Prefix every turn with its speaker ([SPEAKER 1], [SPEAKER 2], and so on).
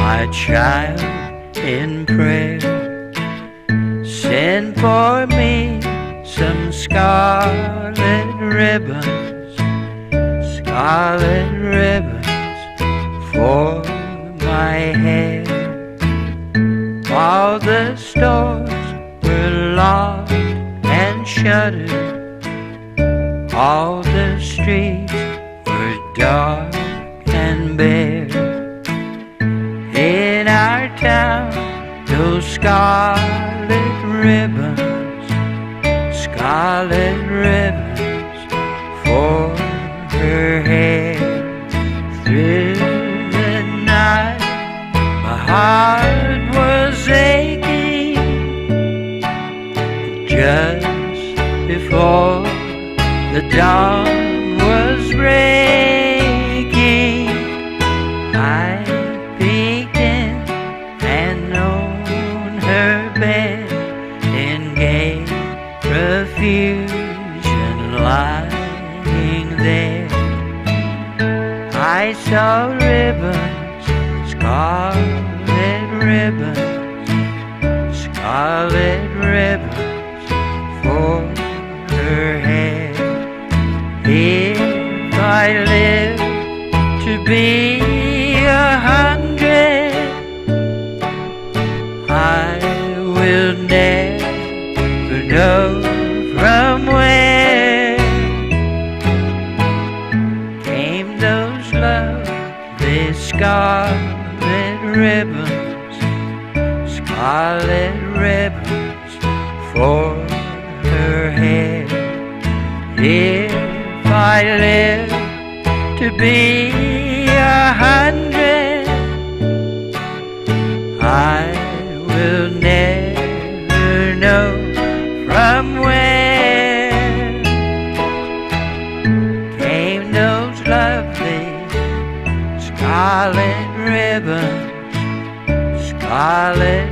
[SPEAKER 1] my child in prayer. Send for me some scarlet ribbons, scarlet ribbons for my hair. While the stores were locked and shuttered, all the streets were dark and bare. In our town, those scarlet ribbons, scarlet ribbons for her hair. Through the night, my heart was aching. Just before the dawn was breaking, I peeked in and on her bed in gay profusion lying there. I saw ribbons, scarlet ribbons, scarlet ribbons for her hair. If I live to be 100, I will never know from where came those lovely scarlet ribbons, scarlet ribbons for her hair. If I live to be 100, I will never know from where came those lovely scarlet ribbons, scarlet